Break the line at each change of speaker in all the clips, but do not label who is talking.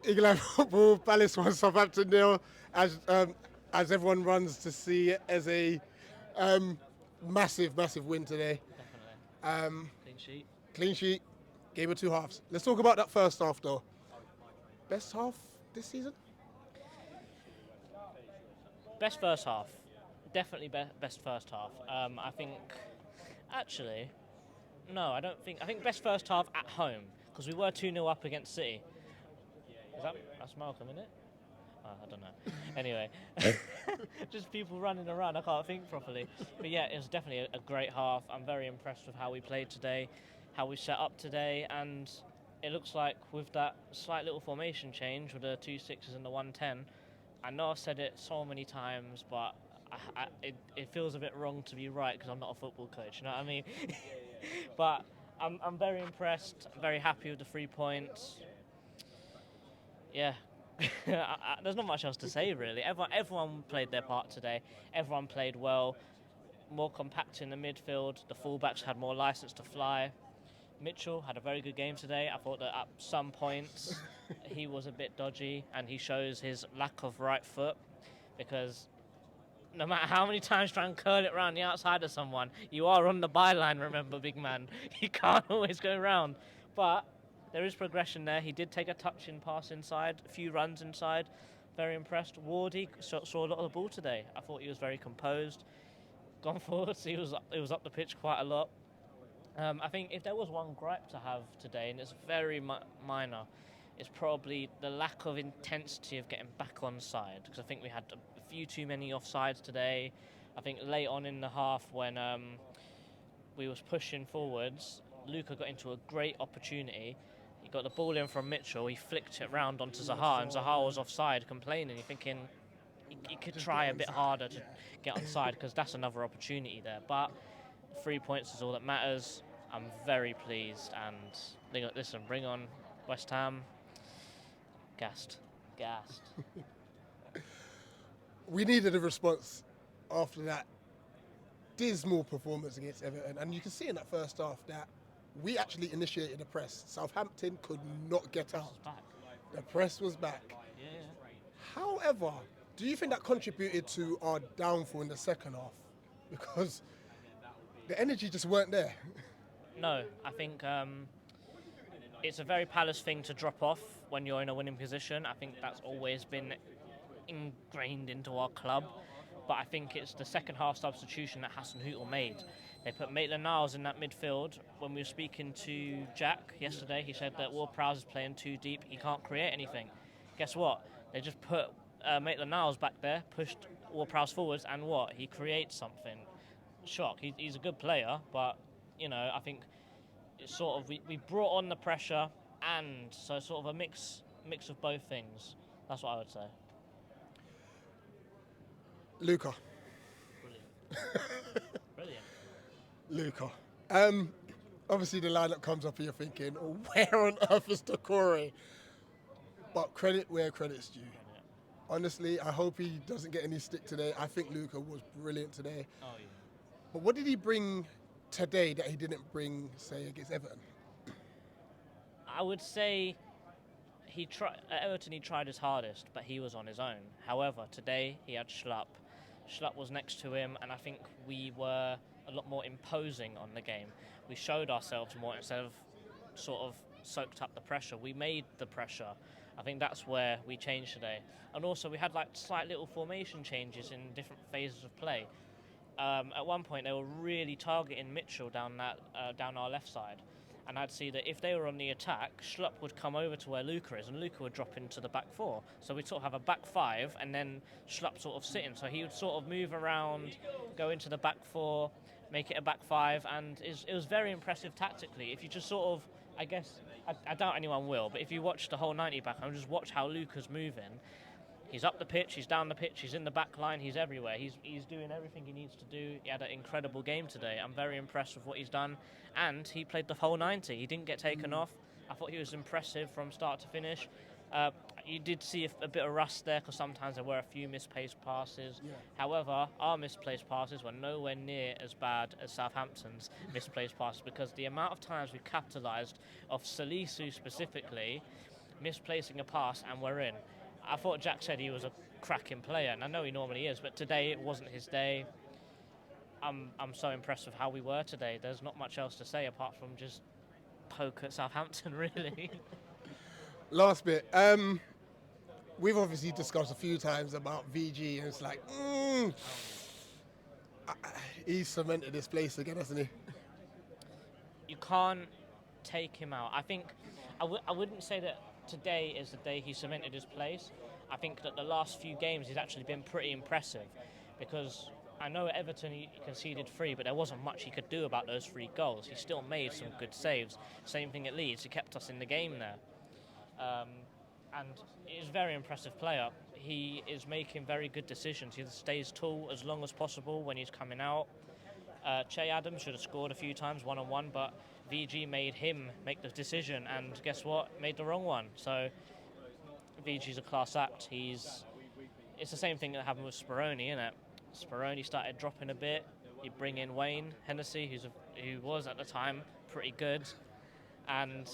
England football, Palace 1, Southampton 0, as everyone runs to see it as a massive win today.
Definitely. Clean sheet.
Clean sheet, game of two halves. Let's talk about that first half though. Best half this season?
Best first half. Definitely best first half. I think, actually, no, I don't think. I think best first half at home, because we were 2-0 up against City. That's Malcolm, isn't it? I don't know. Anyway, just people running around. I can't think properly. But yeah, it was definitely a great half. I'm very impressed with how we played today, how we set up today, and it looks like with that slight little formation change with the 2 6s and the 1-10, I know I've said it so many times, but it feels a bit wrong to be right because I'm not a football coach, you know what I mean? But I'm very impressed, very happy with the 3 points. Yeah, there's not much else to say really. Everyone played their part today. Everyone played well, more compact in the midfield. The fullbacks had more license to fly. Mitchell had a very good game today. I thought that at some points he was a bit dodgy, and he shows his lack of right foot, because no matter how many times you try and curl it around the outside of someone, you are on the byline, remember, big man. You can't always go round. But there is progression there. He did take a touch-in pass inside, a few runs inside. Very impressed. Wardy saw a lot of the ball today. I thought he was very composed. Gone forwards, he was up the pitch quite a lot. I think if there was one gripe to have today, and it's very minor, it's probably the lack of intensity of getting back on side, because I think we had a few too many offsides today. I think late on in the half when we was pushing forwards, Luca got into a great opportunity. He got the ball in from Mitchell, he flicked it round onto Zaha, and Zaha was offside complaining. You're thinking he could try a bit harder to get onside, because that's another opportunity there. But 3 points is all that matters. I'm very pleased, and listen, bring on West Ham. Gassed.
We needed a response after that dismal performance against Everton, and you can see in that first half that we actually initiated the press. Southampton could not get out. The press was back.
Yeah.
However, do you think that contributed to our downfall in the second half? Because the energy just weren't there.
No, I think it's a very Palace thing to drop off when you're in a winning position. I think that's always been ingrained into our club. But I think it's the second half substitution that Hasenhüttl made. They put Maitland-Niles in that midfield. When we were speaking to Jack yesterday, he said that Ward-Prowse is playing too deep. He can't create anything. Guess what? They just put Maitland-Niles back there, pushed Ward-Prowse forwards, and what? He creates something. Shock. He's a good player, but I think it's sort of we brought on the pressure, and so sort of a mix of both things. That's what I would say.
Luca.
Brilliant.
Luca. Obviously the lineup comes up and you're thinking, where on earth is Doucouré? But credit where credit's due.
Yeah.
Honestly, I hope he doesn't get any stick today. I think Luca was brilliant today.
Oh yeah.
But what did he bring today that he didn't bring, say, against Everton?
I would say at Everton he tried his hardest, but he was on his own. However, today he had Schlupp. Schlupp was next to him, and I think we were a lot more imposing on the game. We showed ourselves more instead of sort of soaked up the pressure. We made the pressure. I think that's where we changed today. And also we had like slight little formation changes in different phases of play. At one point they were really targeting Mitchell down our left side. And I'd see that if they were on the attack, Schlupp would come over to where Luca is, and Luca would drop into the back four. So we'd sort of have a back five, and then Schlupp sort of sitting. So he would sort of move around, go into the back four, make it a back five, and it was very impressive tactically. If you just sort of, I guess, I doubt anyone will, but if you watch the whole 90 back and just watch how Luca's moving, he's up the pitch, he's down the pitch, he's in the back line, he's everywhere. He's doing everything he needs to do. He had an incredible game today. I'm very impressed with what he's done. And he played the whole 90. He didn't get taken off. I thought he was impressive from start to finish. You did see a bit of rust there because sometimes there were a few misplaced passes.
Yeah.
However, our misplaced passes were nowhere near as bad as Southampton's misplaced passes, because the amount of times we capitalised off Salisu specifically misplacing a pass and we're in. I thought Jack said he was a cracking player, and I know he normally is, but today it wasn't his day. I'm so impressed with how we were today. There's not much else to say apart from just poke at Southampton, really.
Last bit. We've obviously discussed a few times about VG, and it's like, he's cemented his place again, hasn't he?
You can't take him out. I think I wouldn't say that today is the day he cemented his place. I think that the last few games he's actually been pretty impressive, because I know at Everton he conceded 3, but there wasn't much he could do about those 3 goals. He still made some good saves. Same thing at Leeds. He kept us in the game there. And he's a very impressive player. He is making very good decisions. He stays tall as long as possible when he's coming out. Che Adams should have scored a few times one-on-one, but VG made him make the decision, and guess what? Made the wrong one. So VG's a class act. It's the same thing that happened with Speroni, isn't it? Speroni started dropping a bit. You bring in Wayne Hennessy, who was at the time pretty good, and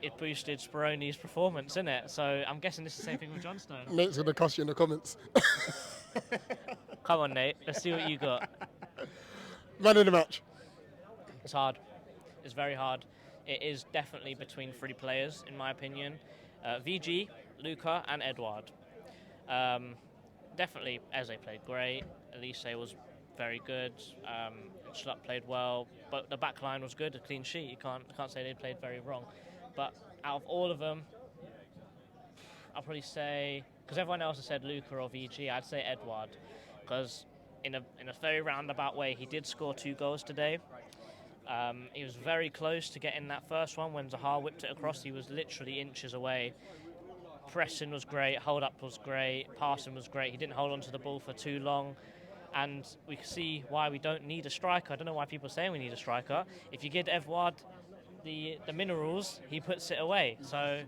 it boosted Speroni's performance, innit? So I'm guessing it's the same thing with Johnstone.
Nate's going to cuss you in the comments.
Come on, Nate. Let's see what you got.
Man of the match.
It's hard. It's very hard. It is definitely between 3 players, in my opinion. VG, Luca, and Edouard. Definitely Eze played great. Elise was very good. Schlupp played well, but the back line was good. A clean sheet. You can't say they played very wrong. But out of all of them, I'll probably say, because everyone else has said Luca or VG, I'd say Edouard, because in a very roundabout way, he did score 2 goals today. He was very close to getting that first one when Zaha whipped it across. He was literally inches away. Pressing was great, hold up was great, passing was great. He didn't hold on to the ball for too long, and we can see why we don't need a striker. I don't know why people are saying we need a striker. If you give Edouard the minerals, he puts it away. So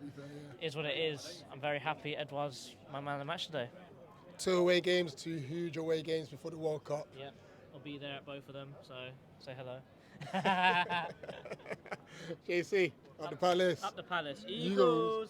it is what it is. I'm very happy Edouard's my man of the match today.
2 away games, 2 huge away games before the World Cup.
Yeah, I'll be there at both of them, so say hello.
JC, up the Palace.
Up the Palace. Eagles.